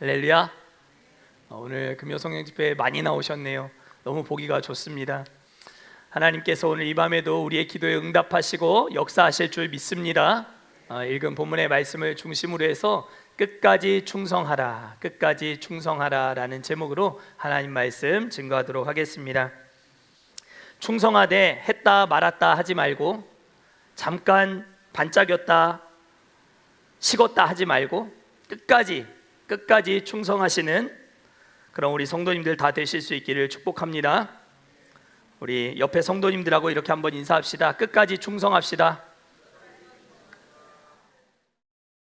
할렐루야. 오늘 금요성령 집회에 많이 나오셨네요. 너무 보기가 좋습니다. 하나님께서 오늘 이 밤에도 우리의 기도에 응답하시고 역사하실 줄 믿습니다. 읽은 본문의 말씀을 중심으로 해서 끝까지 충성하라, 끝까지 충성하라 라는 제목으로 하나님 말씀 증거하도록 하겠습니다. 충성하되 했다 말았다 하지 말고, 잠깐 반짝였다 식었다 하지 말고 끝까지 충성하시는 그런 우리 성도님들 다 되실 수 있기를 축복합니다. 우리 옆에 성도님들하고 이렇게 한번 인사합시다. 끝까지 충성합시다.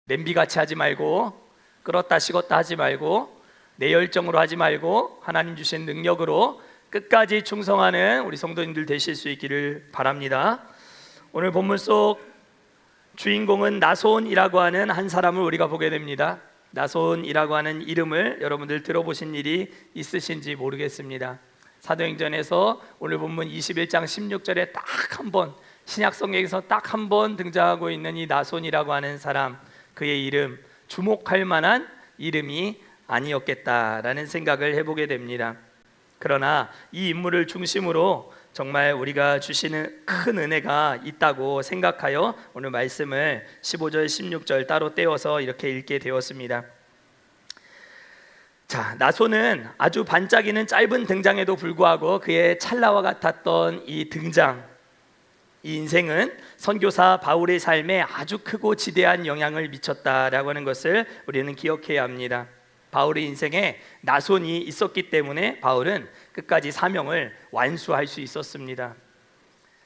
냄비같이 하지 말고, 끓었다 식었다 하지 말고, 내 열정으로 하지 말고 하나님 주신 능력으로 끝까지 충성하는 우리 성도님들 되실 수 있기를 바랍니다. 오늘 본문 속 주인공은 나손이라고 하는 한 사람을 우리가 보게 됩니다. 나손이라고 하는 이름을 여러분들 들어보신 일이 있으신지 모르겠습니다. 사도행전에서 오늘 본문 21장 16절에 딱 한 번, 신약성경에서 딱 한 번 등장하고 있는 이 나손이라고 하는 사람, 그의 이름, 주목할 만한 이름이 아니었겠다라는 생각을 해보게 됩니다. 그러나 이 인물을 중심으로 정말 우리가 주시는 큰 은혜가 있다고 생각하여 오늘 말씀을 15절 16절 따로 떼어서 이렇게 읽게 되었습니다. 자, 나손은 아주 반짝이는 짧은 등장에도 불구하고 그의 찰나와 같았던 이 등장, 이 인생은 선교사 바울의 삶에 아주 크고 지대한 영향을 미쳤다라고 하는 것을 우리는 기억해야 합니다. 바울의 인생에 나손이 있었기 때문에 바울은 끝까지 사명을 완수할 수 있었습니다.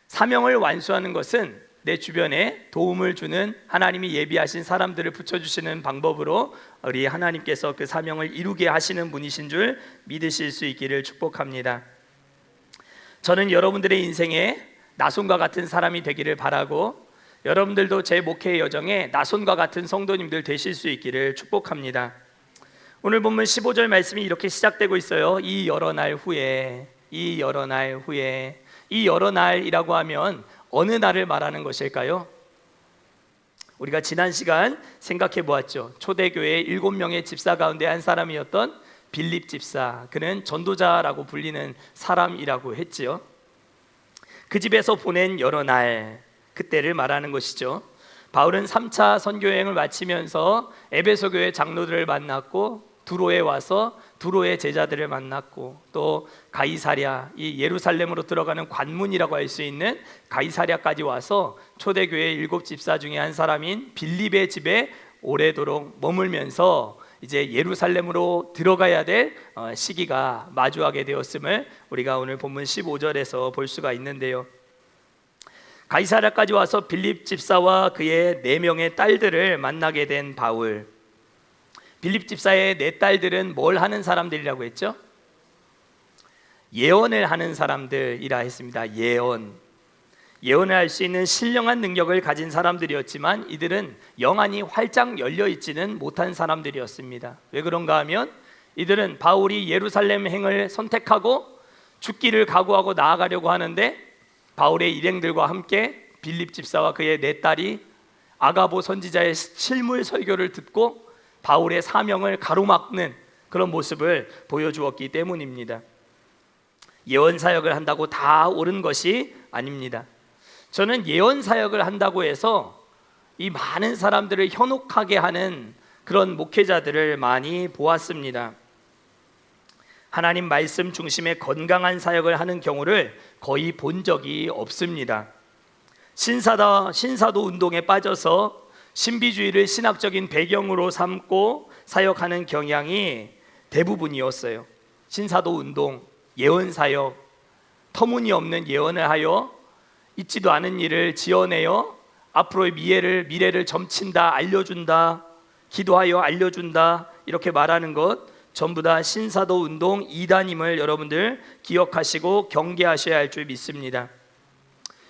사명을 완수하는 것은 내 주변에 도움을 주는 하나님이 예비하신 사람들을 붙여주시는 방법으로 우리 하나님께서 그 사명을 이루게 하시는 분이신 줄 믿으실 수 있기를 축복합니다. 저는 여러분들의 인생에 나손과 같은 사람이 되기를 바라고, 여러분들도 제 목회의 여정에 나손과 같은 성도님들 되실 수 있기를 축복합니다. 오늘 본문 15절 말씀이 이렇게 시작되고 있어요. 이 여러 날 후에, 이 여러 날 후에. 이 여러 날이라고 하면 어느 날을 말하는 것일까요? 우리가 지난 시간 생각해 보았죠. 초대교회 7명의 집사 가운데 한 사람이었던 빌립 집사, 그는 전도자라고 불리는 사람이라고 했지요. 그 집에서 보낸 여러 날, 그때를 말하는 것이죠. 바울은 3차 선교여행을 마치면서 에베소 교회 장로들을 만났고, 두로에 와서 두로의 제자들을 만났고, 또 가이사랴, 이 예루살렘으로 들어가는 관문이라고 할 수 있는 가이사랴까지 와서 초대교회 7 집사 중에 한 사람인 빌립의 집에 오래도록 머물면서 이제 예루살렘으로 들어가야 될 시기가 마주하게 되었음을 우리가 오늘 본문 15절에서 볼 수가 있는데요. 가이사랴까지 와서 빌립 집사와 그의 4명의 딸들을 만나게 된 바울. 빌립 집사의 4딸들은 뭘 하는 사람들이라고 했죠? 예언을 하는 사람들이라 했습니다. 예언을 할 수 있는 신령한 능력을 가진 사람들이었지만 이들은 영안이 활짝 열려 있지는 못한 사람들이었습니다. 왜 그런가 하면 이들은 바울이 예루살렘 행을 선택하고 죽기를 각오하고 나아가려고 하는데, 바울의 일행들과 함께 빌립 집사와 그의 4딸이 아가보 선지자의 실물 설교를 듣고 바울의 사명을 가로막는 그런 모습을 보여주었기 때문입니다. 예언 사역을 한다고 다 옳은 것이 아닙니다. 저는 예언 사역을 한다고 해서 이 많은 사람들을 현혹하게 하는 그런 목회자들을 많이 보았습니다. 하나님 말씀 중심의 건강한 사역을 하는 경우를 거의 본 적이 없습니다. 신사도 운동에 빠져서 신비주의를 신학적인 배경으로 삼고 사역하는 경향이 대부분이었어요. 신사도 운동, 예언 사역, 터무니없는 예언을 하여 있지도 않은 일을 지어내어 앞으로의 미래를 점친다, 알려준다, 기도하여 알려준다, 이렇게 말하는 것 전부 다 신사도 운동 이단임을 여러분들 기억하시고 경계하셔야 할 줄 믿습니다.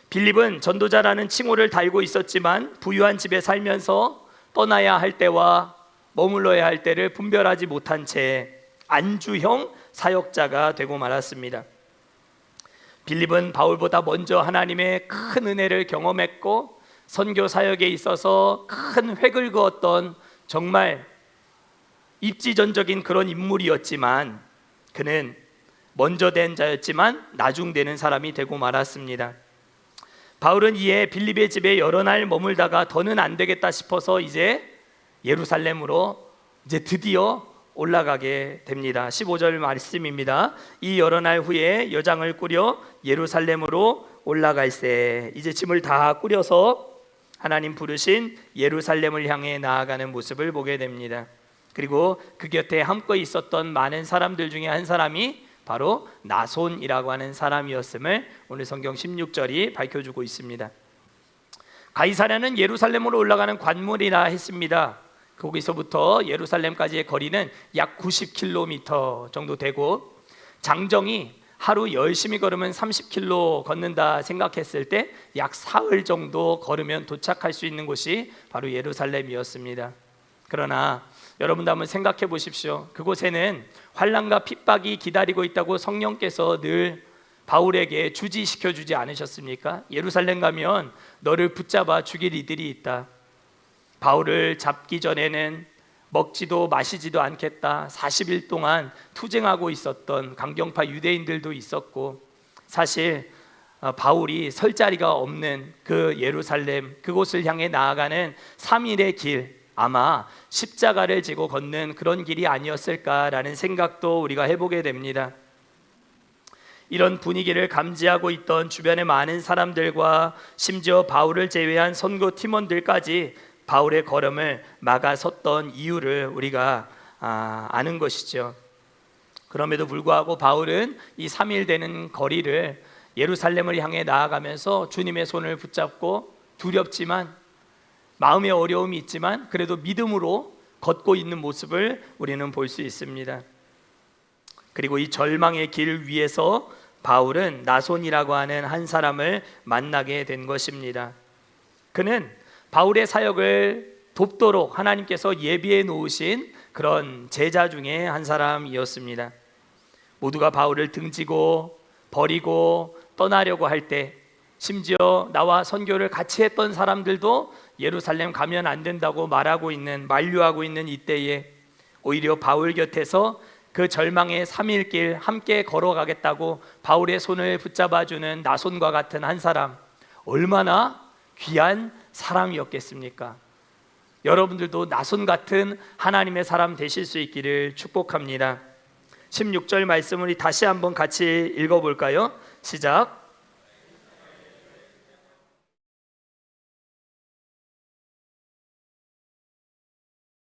빌립은 전도자라는 칭호를 달고 있었지만 부유한 집에 살면서 떠나야 할 때와 머물러야 할 때를 분별하지 못한 채 안주형 사역자가 되고 말았습니다. 빌립은 바울보다 먼저 하나님의 큰 은혜를 경험했고 선교 사역에 있어서 큰 획을 그었던 정말 입지전적인 그런 인물이었지만 그는 먼저 된 자였지만 나중되는 사람이 되고 말았습니다. 바울은 이에 빌립의 집에 여러 날 머물다가 더는 안 되겠다 싶어서 이제 예루살렘으로 이제 드디어 올라가게 됩니다. 15절 말씀입니다. 이 여러 날 후에 여장을 꾸려 예루살렘으로 올라갈새. 이제 짐을 다 꾸려서 하나님 부르신 예루살렘을 향해 나아가는 모습을 보게 됩니다. 그리고 그 곁에 함께 있었던 많은 사람들 중에 한 사람이 바로 나손이라고 하는 사람이었음을 오늘 성경 16절이 밝혀주고 있습니다. 가이사랴는 예루살렘으로 올라가는 관문이라 했습니다. 거기서부터 예루살렘까지의 거리는 약 90km 정도 되고, 장정이 하루 열심히 걸으면 30km 걷는다 생각했을 때 약 사흘 정도 걸으면 도착할 수 있는 곳이 바로 예루살렘이었습니다. 그러나 여러분도 한번 생각해 보십시오. 그곳에는 환난과 핍박이 기다리고 있다고 성령께서 늘 바울에게 주지시켜 주지 않으셨습니까? 예루살렘 가면 너를 붙잡아 죽일 이들이 있다. 바울을 잡기 전에는 먹지도 마시지도 않겠다 40일 동안 투쟁하고 있었던 강경파 유대인들도 있었고, 사실 바울이 설 자리가 없는 그 예루살렘, 그곳을 향해 나아가는 3일의 길, 아마 십자가를 지고 걷는 그런 길이 아니었을까라는 생각도 우리가 해보게 됩니다. 이런 분위기를 감지하고 있던 주변의 많은 사람들과 심지어 바울을 제외한 선교 팀원들까지 바울의 걸음을 막아섰던 이유를 우리가 아는 것이죠. 그럼에도 불구하고 바울은 이 3일 되는 거리를 예루살렘을 향해 나아가면서 주님의 손을 붙잡고 두렵지만 마음의 어려움이 있지만 그래도 믿음으로 걷고 있는 모습을 우리는 볼 수 있습니다. 그리고 이 절망의 길 위에서 바울은 나손이라고 하는 한 사람을 만나게 된 것입니다. 그는 바울의 사역을 돕도록 하나님께서 예비해 놓으신 그런 제자 중에 한 사람이었습니다. 모두가 바울을 등지고 버리고 떠나려고 할 때, 심지어 나와 선교를 같이 했던 사람들도 예루살렘 가면 안 된다고 만류하고 있는 이때에 오히려 바울 곁에서 그 절망의 3일 길 함께 걸어가겠다고 바울의 손을 붙잡아주는 나손과 같은 한 사람, 얼마나 귀한 사람이었겠습니까? 여러분들도 나손 같은 하나님의 사람 되실 수 있기를 축복합니다. 16절 말씀을 다시 한번 같이 읽어볼까요? 시작.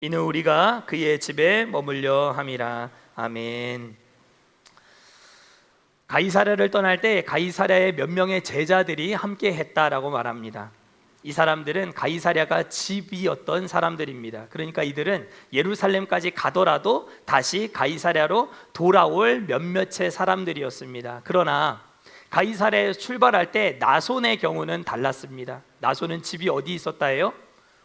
이는 우리가 그의 집에 머물려 함이라. 아멘. 가이사랴를 떠날 때 가이사랴의 몇 명의 제자들이 함께 했다라고 말합니다. 이 사람들은 가이사랴가 집이었던 사람들입니다. 그러니까 이들은 예루살렘까지 가더라도 다시 가이사랴로 돌아올 몇몇의 사람들이었습니다. 그러나 가이사랴에 출발할 때 나손의 경우는 달랐습니다. 나손은 집이 어디 있었다예요?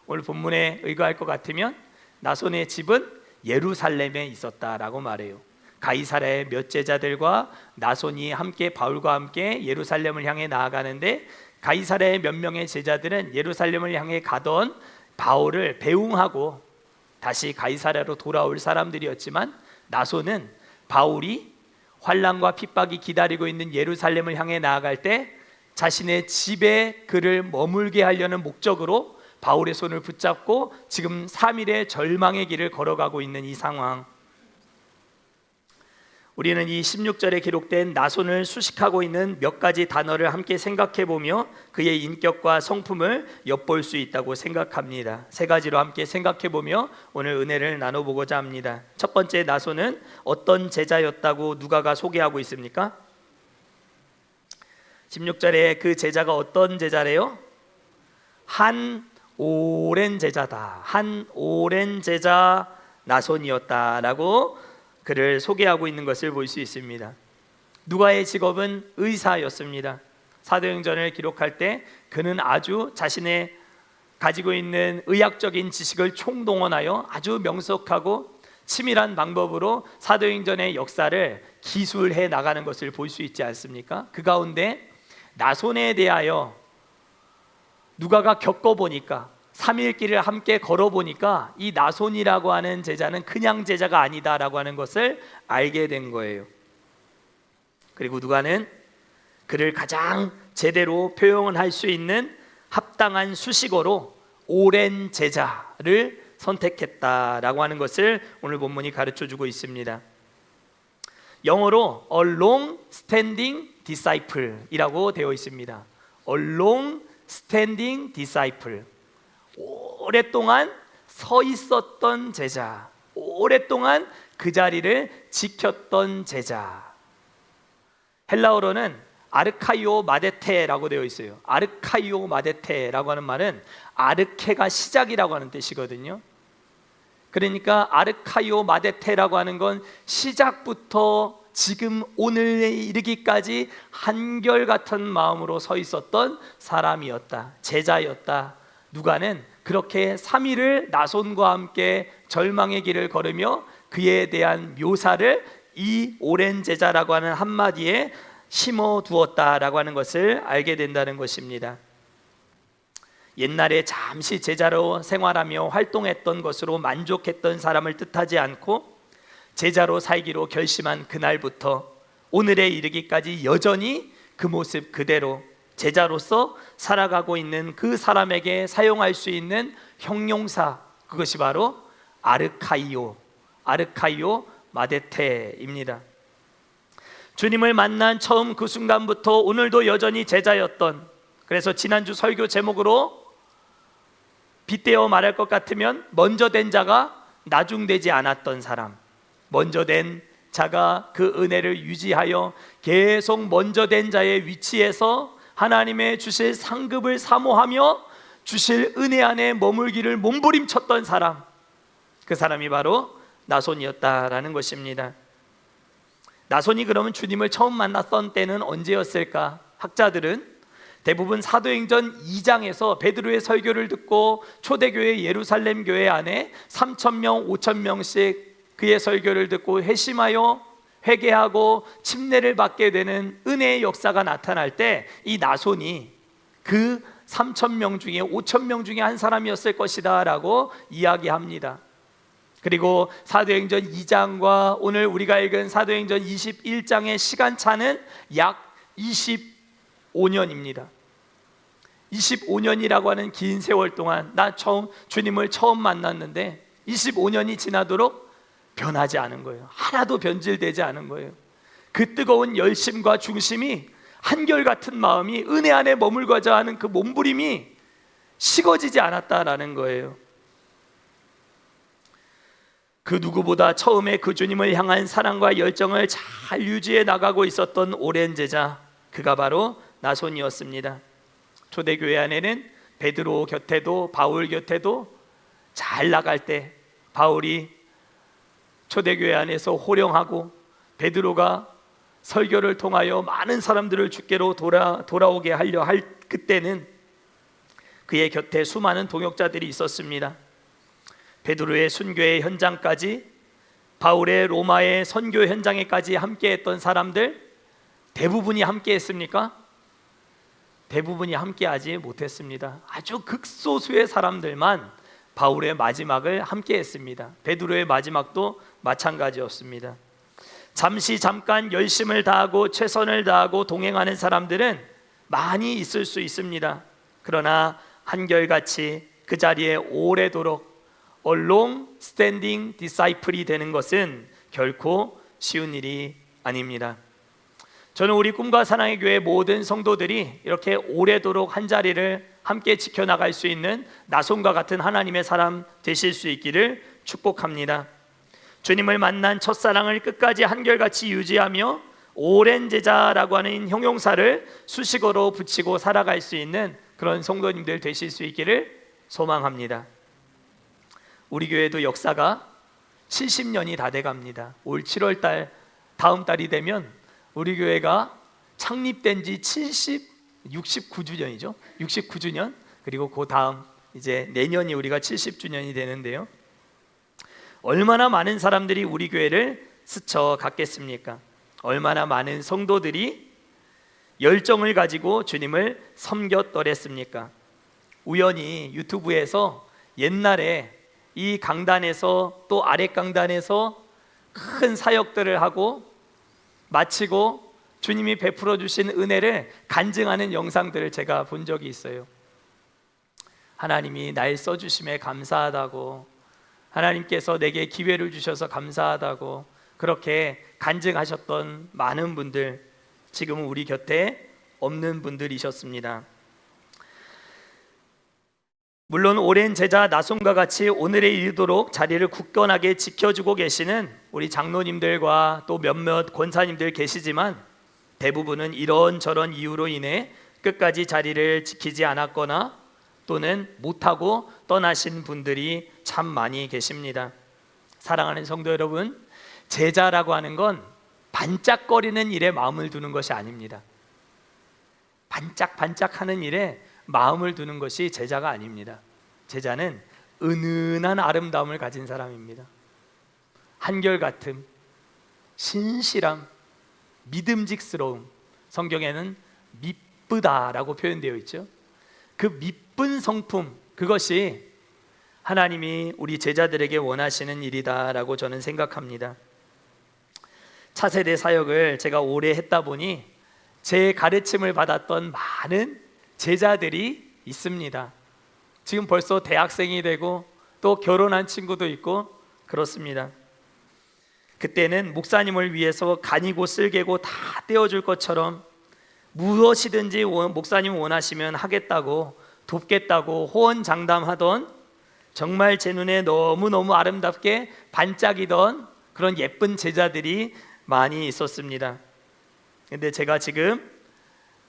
오늘 본문에 의거할 것 같으면 나손의 집은 예루살렘에 있었다라고 말해요. 가이사랴의 몇 제자들과 나손이 함께 바울과 함께 예루살렘을 향해 나아가는데, 가이사랴의 몇 명의 제자들은 예루살렘을 향해 가던 바울을 배웅하고 다시 가이사랴로 돌아올 사람들이었지만, 나손은 바울이 환난과 핍박이 기다리고 있는 예루살렘을 향해 나아갈 때 자신의 집에 그를 머물게 하려는 목적으로 바울의 손을 붙잡고 지금 3일의 절망의 길을 걸어가고 있는 이 상황, 우리는 이 16절에 기록된 나손을 수식하고 있는 몇 가지 단어를 함께 생각해 보며 그의 인격과 성품을 엿볼 수 있다고 생각합니다. 세 가지로 함께 생각해 보며 오늘 은혜를 나눠보고자 합니다. 첫 번째, 나손은 어떤 제자였다고 누가가 소개하고 있습니까? 16절에 그 제자가 어떤 제자래요? 한 오랜 제자다. 한 오랜 제자 나손이었다라고 그를 소개하고 있는 것을 볼 수 있습니다. 누가의 직업은 의사였습니다. 사도행전을 기록할 때 그는 아주 자신의 가지고 있는 의학적인 지식을 총동원하여 아주 명석하고 치밀한 방법으로 사도행전의 역사를 기술해 나가는 것을 볼 수 있지 않습니까? 그 가운데 나손에 대하여 누가가 겪어보니까 3일 길을 함께 걸어보니까 이 나손이라고 하는 제자는 그냥 제자가 아니다라고 하는 것을 알게 된 거예요. 그리고 누가는 그를 가장 제대로 표현할 수 있는 합당한 수식어로 오랜 제자를 선택했다라고 하는 것을 오늘 본문이 가르쳐주고 있습니다. 영어로 a long standing disciple이라고 되어 있습니다. a long standing disciple, 오랫동안 서 있었던 제자, 오랫동안 그 자리를 지켰던 제자. 헬라어로는 아르카이오 마데테라고 되어 있어요. 아르카이오 마데테라고 하는 말은 아르케가 시작이라고 하는 뜻이거든요. 그러니까 아르카이오 마데테라고 하는 건 시작부터 지금 오늘에 이르기까지 한결같은 마음으로 서 있었던 사람이었다, 제자였다. 누가는 그렇게 3일을 나손과 함께 절망의 길을 걸으며 그에 대한 묘사를 이 오랜 제자라고 하는 한마디에 심어 두었다라고 하는 것을 알게 된다는 것입니다. 옛날에 잠시 제자로 생활하며 활동했던 것으로 만족했던 사람을 뜻하지 않고 제자로 살기로 결심한 그날부터 오늘에 이르기까지 여전히 그 모습 그대로 제자로서 살아가고 있는 그 사람에게 사용할 수 있는 형용사, 그것이 바로 아르카이오 마데테입니다. 주님을 만난 처음 그 순간부터 오늘도 여전히 제자였던, 그래서 지난주 설교 제목으로 빗대어 말할 것 같으면 먼저 된 자가 나중되지 않았던 사람, 먼저 된 자가 그 은혜를 유지하여 계속 먼저 된 자의 위치에서 하나님의 주실 상급을 사모하며 주실 은혜 안에 머물기를 몸부림쳤던 사람, 그 사람이 바로 나손이었다라는 것입니다. 나손이 그러면 주님을 처음 만났던 때는 언제였을까? 학자들은 대부분 사도행전 2장에서 베드로의 설교를 듣고 초대교회 예루살렘 교회 안에 3,000명, 5,000명씩 그의 설교를 듣고 회심하여 회개하고 침례를 받게 되는 은혜의 역사가 나타날 때 이 나손이 그 3,000명 중에 5,000명 중에 한 사람이었을 것이다 라고 이야기합니다. 그리고 사도행전 2장과 오늘 우리가 읽은 사도행전 21장의 시간차는 약 25년입니다. 25년이라고 하는 긴 세월 동안 주님을 처음 만났는데 25년이 지나도록 변하지 않은 거예요. 하나도 변질되지 않은 거예요. 그 뜨거운 열심과 중심이, 한결같은 마음이, 은혜 안에 머물고자 하는 그 몸부림이 식어지지 않았다라는 거예요. 그 누구보다 처음에 그 주님을 향한 사랑과 열정을 잘 유지해 나가고 있었던 오랜 제자, 그가 바로 나손이었습니다. 초대교회 안에는 베드로 곁에도 바울 곁에도 잘 나갈 때 바울이 초대교회 안에서 호령하고 베드로가 설교를 통하여 많은 사람들을 주께로 돌아오게 하려 할 그때는 그의 곁에 수많은 동역자들이 있었습니다. 베드로의 순교의 현장까지, 바울의 로마의 선교 현장에까지 함께했던 사람들 대부분이 함께했습니까? 대부분이 함께하지 못했습니다. 아주 극소수의 사람들만 바울의 마지막을 함께했습니다. 베드로의 마지막도 마찬가지였습니다. 잠깐 열심을 다하고 최선을 다하고 동행하는 사람들은 많이 있을 수 있습니다. 그러나 한결같이 그 자리에 오래도록 a long standing disciple이 되는 것은 결코 쉬운 일이 아닙니다. 저는 우리 꿈과 사랑의 교회 모든 성도들이 이렇게 오래도록 한 자리를 함께 지켜나갈 수 있는 나손과 같은 하나님의 사람 되실 수 있기를 축복합니다. 주님을 만난 첫사랑을 끝까지 한결같이 유지하며 오랜 제자라고 하는 형용사를 수식어로 붙이고 살아갈 수 있는 그런 성도님들 되실 수 있기를 소망합니다. 우리 교회도 역사가 70년이 다 돼갑니다. 올 7월달 다음 달이 되면 우리 교회가 창립된 지 69주년이죠. 69주년. 그리고 그 다음 이제 내년이 우리가 70주년이 되는데요. 얼마나 많은 사람들이 우리 교회를 스쳐갔겠습니까? 얼마나 많은 성도들이 열정을 가지고 주님을 섬겼더랬습니까? 우연히 유튜브에서 옛날에 이 강단에서 또 아래 강단에서 큰 사역들을 하고 마치고 주님이 베풀어 주신 은혜를 간증하는 영상들을 제가 본 적이 있어요. 하나님이 날 써주심에 감사하다고, 하나님께서 내게 기회를 주셔서 감사하다고 그렇게 간증하셨던 많은 분들, 지금은 우리 곁에 없는 분들이셨습니다. 물론 오랜 제자 나손과 같이 오늘에 이르도록 자리를 굳건하게 지켜주고 계시는 우리 장로님들과 또 몇몇 권사님들 계시지만, 대부분은 이런저런 이유로 인해 끝까지 자리를 지키지 않았거나 또는 못하고 떠나신 분들이 참 많이 계십니다. 사랑하는 성도 여러분, 제자라고 하는 건 반짝거리는 일에 마음을 두는 것이 아닙니다. 반짝반짝하는 일에 마음을 두는 것이 제자가 아닙니다. 제자는 은은한 아름다움을 가진 사람입니다. 한결같음, 신실함, 믿음직스러움, 성경에는 미쁘다라고 표현되어 있죠. 그 미쁜 성품, 그것이 하나님이 우리 제자들에게 원하시는 일이다라고 저는 생각합니다. 차세대 사역을 제가 오래 했다 보니 제 가르침을 받았던 많은 제자들이 있습니다. 지금 벌써 대학생이 되고 또 결혼한 친구도 있고 그렇습니다. 그때는 목사님을 위해서 간이고 쓸개고 다 떼어줄 것처럼 무엇이든지 목사님 원하시면 하겠다고, 돕겠다고 호언장담하던, 정말 제 눈에 너무너무 아름답게 반짝이던 그런 예쁜 제자들이 많이 있었습니다. 근데 제가 지금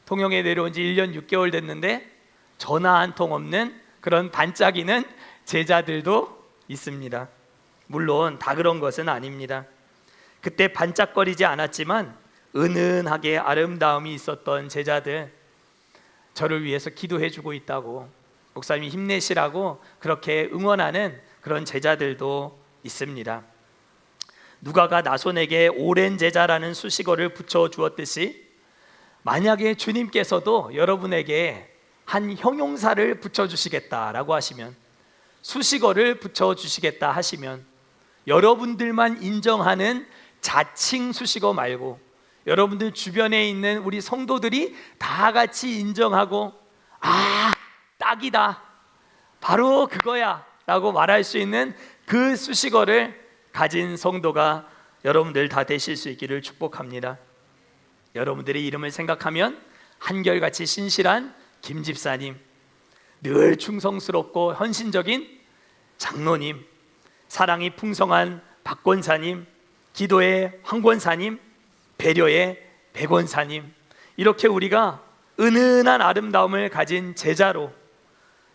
통영에 내려온 지 1년 6개월 됐는데 전화 한 통 없는 그런 반짝이는 제자들도 있습니다. 물론 다 그런 것은 아닙니다. 그때 반짝거리지 않았지만 은은하게 아름다움이 있었던 제자들, 저를 위해서 기도해 주고 있다고, 목사님이 힘내시라고 그렇게 응원하는 그런 제자들도 있습니다. 누가가 나손에게 오랜 제자라는 수식어를 붙여 주었듯이, 만약에 주님께서도 여러분에게 한 형용사를 붙여주시겠다라고 하시면, 수식어를 붙여주시겠다 하시면, 여러분들만 인정하는 자칭 수식어 말고 여러분들 주변에 있는 우리 성도들이 다 같이 인정하고, 아, 딱이다, 바로 그거야 라고 말할 수 있는 그 수식어를 가진 성도가 여러분들 다 되실 수 있기를 축복합니다. 여러분들의 이름을 생각하면 한결같이 신실한 김 집사님, 늘 충성스럽고 헌신적인 장로님, 사랑이 풍성한 박 권사님, 기도의 황 권사님, 배려의 배 권사님, 이렇게 우리가 은은한 아름다움을 가진 제자로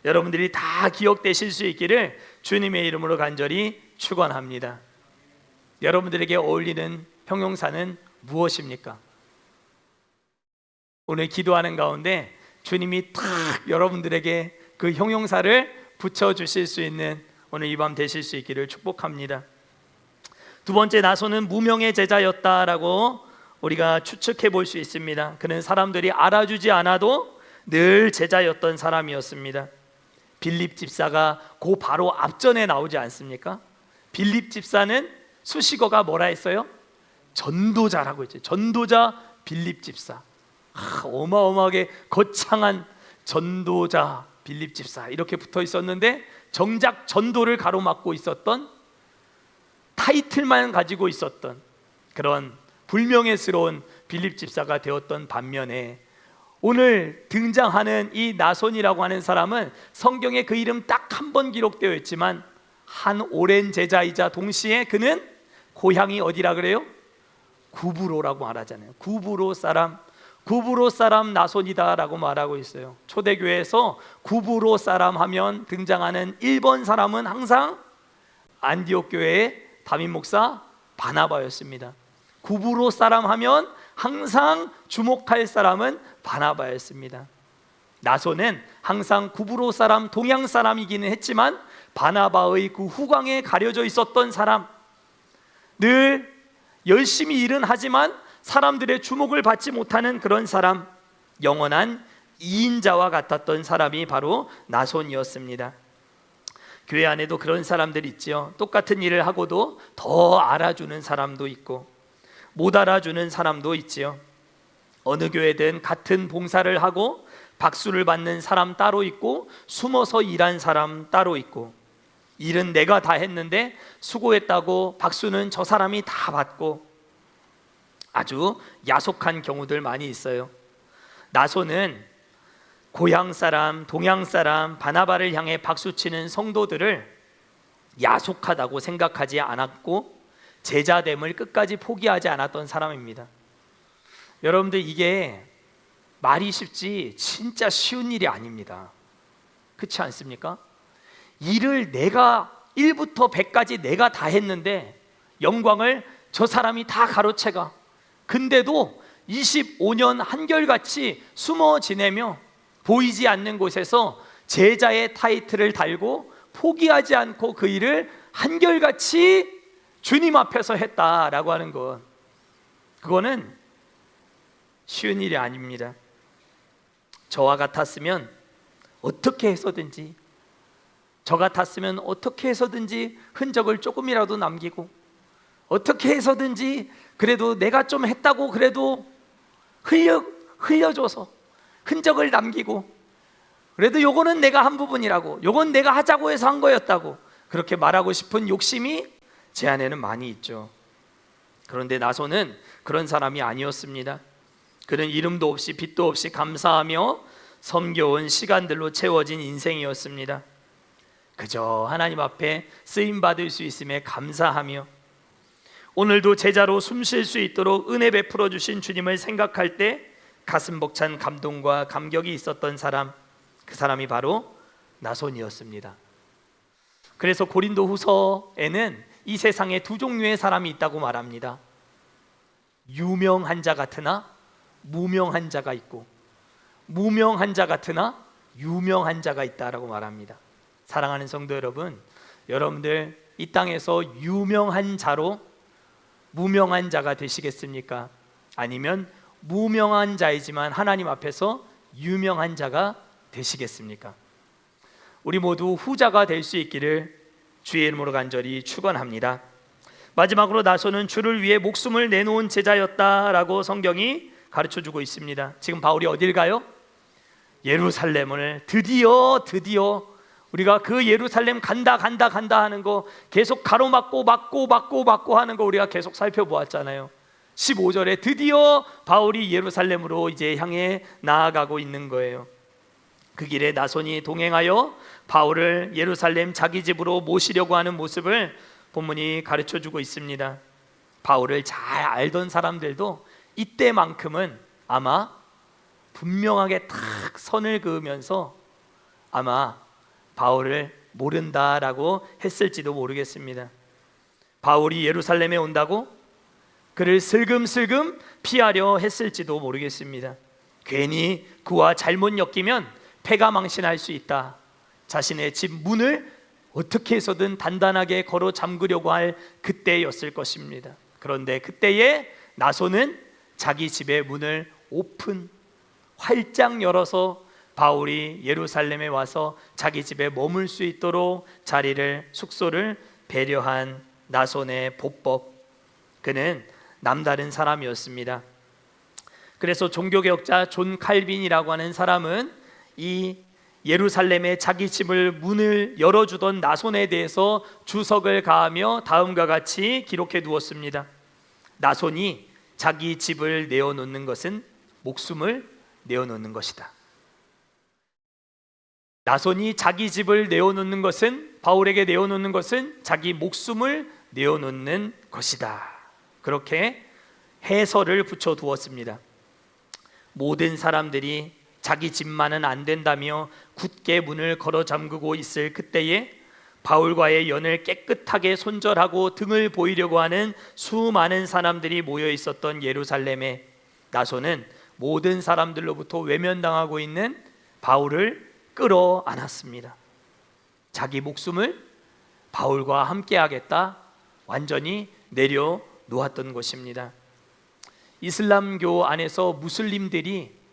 여러분들이 다 기억되실 수 있기를 주님의 이름으로 간절히 축원합니다. 여러분들에게 어울리는 형용사는 무엇입니까? 오늘 기도하는 가운데 주님이 탁 여러분들에게 그 형용사를 붙여주실 수 있는 오늘 이 밤 되실 수 있기를 축복합니다. 두 번째, 나손은 무명의 제자였다라고 우리가 추측해 볼 수 있습니다. 그는 사람들이 알아주지 않아도 늘 제자였던 사람이었습니다. 빌립 집사가 그 바로 앞전에 나오지 않습니까? 빌립 집사는 수식어가 뭐라 했어요? 전도자라고 했죠. 전도자 빌립 집사. 어마어마하게 거창한 전도자 빌립 집사 이렇게 붙어 있었는데, 정작 전도를 가로막고 있었던, 타이틀만 가지고 있었던 그런 불명예스러운 빌립 집사가 되었던 반면에, 오늘 등장하는 이 나손이라고 하는 사람은 성경에 그 이름 딱 한 번 기록되어 있지만 한 오랜 제자이자 동시에 그는 고향이 어디라 그래요? 구브로라고 말하잖아요. 구브로 사람 나손이다라고 말하고 있어요. 초대교회에서 구브로 사람 하면 등장하는 1번 사람은 항상 안디옥 교회의 담임 목사 바나바였습니다. 구브로 사람 하면 항상 주목할 사람은 바나바였습니다. 나손은 항상 구브로 사람, 동양 사람이기는 했지만 바나바의 그 후광에 가려져 있었던 사람, 늘 열심히 일은 하지만 사람들의 주목을 받지 못하는 그런 사람, 영원한 이인자와 같았던 사람이 바로 나손이었습니다. 교회 안에도 그런 사람들 있죠. 똑같은 일을 하고도 더 알아주는 사람도 있고 못 알아주는 사람도 있지요. 어느 교회든 같은 봉사를 하고 박수를 받는 사람 따로 있고 숨어서 일한 사람 따로 있고, 일은 내가 다 했는데 수고했다고 박수는 저 사람이 다 받고, 아주 야속한 경우들 많이 있어요. 나손은 고향 사람, 동양 사람 바나바를 향해 박수치는 성도들을 야속하다고 생각하지 않았고 제자됨을 끝까지 포기하지 않았던 사람입니다. 여러분들, 이게 말이 쉽지 진짜 쉬운 일이 아닙니다. 그렇지 않습니까? 일을 내가 1부터 100까지 내가 다 했는데 영광을 저 사람이 다 가로채가, 근데도 25년 한결같이 숨어 지내며 보이지 않는 곳에서 제자의 타이틀을 달고 포기하지 않고 그 일을 한결같이 주님 앞에서 했다라고 하는 것, 그거는 쉬운 일이 아닙니다. 저와 같았으면 어떻게 해서든지, 저 같았으면 어떻게 해서든지 흔적을 조금이라도 남기고, 어떻게 해서든지 그래도 내가 좀 했다고 그래도 흘려줘서 흔적을 남기고, 그래도 요거는 내가 한 부분이라고, 요건 내가 하자고 해서 한 거였다고 그렇게 말하고 싶은 욕심이 제 안에는 많이 있죠. 그런데 나손은 그런 사람이 아니었습니다. 그는 이름도 없이 빛도 없이 감사하며 섬겨온 시간들로 채워진 인생이었습니다. 그저 하나님 앞에 쓰임받을 수 있음에 감사하며 오늘도 제자로 숨 쉴 수 있도록 은혜 베풀어 주신 주님을 생각할 때 가슴 벅찬 감동과 감격이 있었던 사람, 그 사람이 바로 나손이었습니다. 그래서 고린도 후서에는 이 세상에 두 종류의 사람이 있다고 말합니다. 유명한 자 같으나 무명한 자가 있고, 무명한 자 같으나 유명한 자가 있다라고 말합니다. 사랑하는 성도 여러분, 여러분들 이 땅에서 유명한 자로 무명한 자가 되시겠습니까? 아니면 무명한 자이지만 하나님 앞에서 유명한 자가 되시겠습니까? 우리 모두 후자가 될 수 있기를 주의 이름으로 간절히 축원합니다. 마지막으로 나손은 주를 위해 목숨을 내놓은 제자였다라고 성경이 가르쳐주고 있습니다. 지금 바울이 어딜 가요? 예루살렘을 드디어 우리가 그 예루살렘 간다 하는 거 계속 가로막고 막고 하는 거 우리가 계속 살펴보았잖아요. 15절에 드디어 바울이 예루살렘으로 이제 향해 나아가고 있는 거예요. 그 길에 나손이 동행하여 바울을 예루살렘 자기 집으로 모시려고 하는 모습을 본문이 가르쳐주고 있습니다. 바울을 잘 알던 사람들도 이때만큼은 아마 분명하게 탁 선을 그으면서 아마 바울을 모른다라고 했을지도 모르겠습니다. 바울이 예루살렘에 온다고 그를 슬금슬금 피하려 했을지도 모르겠습니다. 괜히 그와 잘못 엮이면 패가 망신할 수 있다. 자신의 집 문을 어떻게 해서든 단단하게 걸어 잠그려고 할 그때였을 것입니다. 그런데 그때에 나손은 자기 집의 문을 활짝 열어서 바울이 예루살렘에 와서 자기 집에 머물 수 있도록 숙소를 배려한 나손의 보법, 그는 남다른 사람이었습니다. 그래서 종교개혁자 존 칼빈이라고 하는 사람은 이 예루살렘에 자기 집을 문을 열어주던 나손에 대해서 주석을 가하며 다음과 같이 기록해 두었습니다. 나손이 자기 집을 내어놓는 것은 목숨을 내어놓는 것이다. 나손이 자기 집을 내어놓는 것은, 바울에게 내어놓는 것은 자기 목숨을 내어놓는 것이다. 그렇게 해설을 붙여 두었습니다. 모든 사람들이 자기 집만은 안 된다며 굳게 문을 걸어 잠그고 있을 그때에 바울과의 연을 깨끗하게 손절하고 등을 보이려고 하는 수많은 사람들이 모여 있었던 예루살렘에 나손은 모든 사람들로부터 외면당하고 있는 바울을 끌어안았습니다. 자기 목숨을 바울과 함께 하겠다 완전히 내려놓았던 것입니다. 이슬람교 안에서 무슬림들이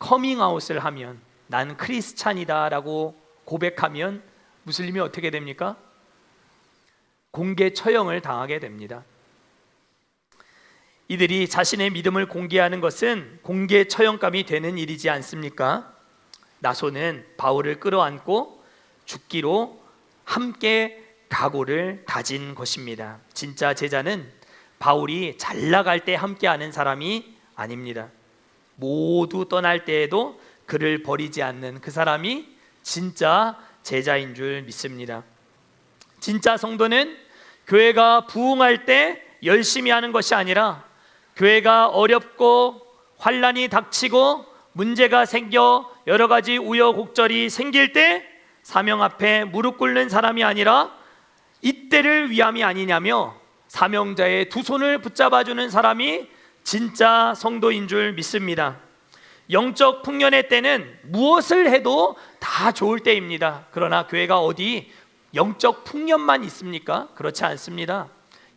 커밍아웃을 하면 나는 크리스찬이다라고 고백하면 무슬림이 어떻게 됩니까? 공개 처형을 당하게 됩니다. 이들이 자신의 믿음을 공개하는 것은 공개 처형감이 되는 일이지 않습니까? 나손은 바울을 끌어안고 죽기로 함께 각오를 다진 것입니다. 진짜 제자는 바울이 잘 나갈 때 함께하는 사람이 아닙니다. 모두 떠날 때에도 그를 버리지 않는 그 사람이 진짜 제자인 줄 믿습니다. 진짜 성도는 교회가 부흥할 때 열심히 하는 것이 아니라 교회가 어렵고 환난이 닥치고 문제가 생겨 여러 가지 우여곡절이 생길 때 사명 앞에 무릎 꿇는 사람이 아니라 이때를 위함이 아니냐며 사명자의 두 손을 붙잡아주는 사람이 진짜 성도인 줄 믿습니다. 영적 풍년의 때는 무엇을 해도 다 좋을 때입니다. 그러나 교회가 어디 영적 풍년만 있습니까? 그렇지 않습니다.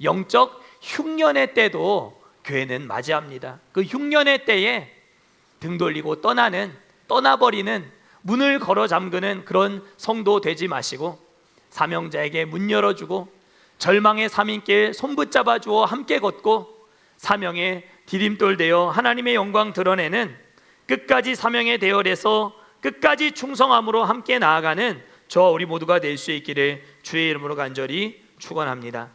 영적 흉년의 때도 교회는 맞이합니다. 그 흉년의 때에 등 돌리고 떠나버리는 문을 걸어 잠그는 그런 성도 되지 마시고 사명자에게 문 열어주고 절망의 사민길 손붙잡아 주어 함께 걷고 사명의 디딤돌 되어 하나님의 영광 드러내는 끝까지 사명의 대열에서 끝까지 충성함으로 함께 나아가는 저와 우리 모두가 될 수 있기를 주의 이름으로 간절히 축원합니다.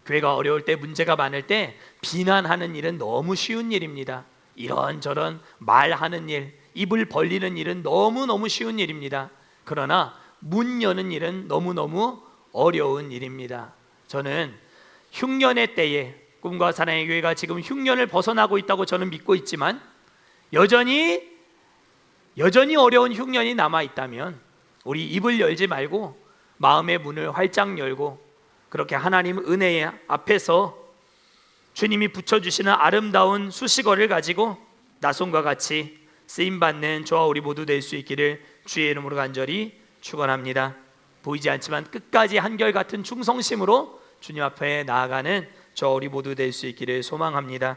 교회가 어려울 때 문제가 많을 때 비난하는 일은 너무 쉬운 일입니다. 이런저런 말하는 일, 입을 벌리는 일은 너무너무 쉬운 일입니다. 그러나 문 여는 일은 너무너무 어려운 일입니다. 저는 흉년의 때에 꿈과 사랑의 교회가 지금 흉년을 벗어나고 있다고 저는 믿고 있지만 여전히 어려운 흉년이 남아있다면 우리 입을 열지 말고 마음의 문을 활짝 열고 그렇게 하나님 은혜의 앞에서 주님이 붙여주시는 아름다운 수식어를 가지고 나손과 같이 쓰임받는 저와 우리 모두 될 수 있기를 주의 이름으로 간절히 축원합니다. 보이지 않지만 끝까지 한결같은 충성심으로 주님 앞에 나아가는 저와 우리 모두 될 수 있기를 소망합니다.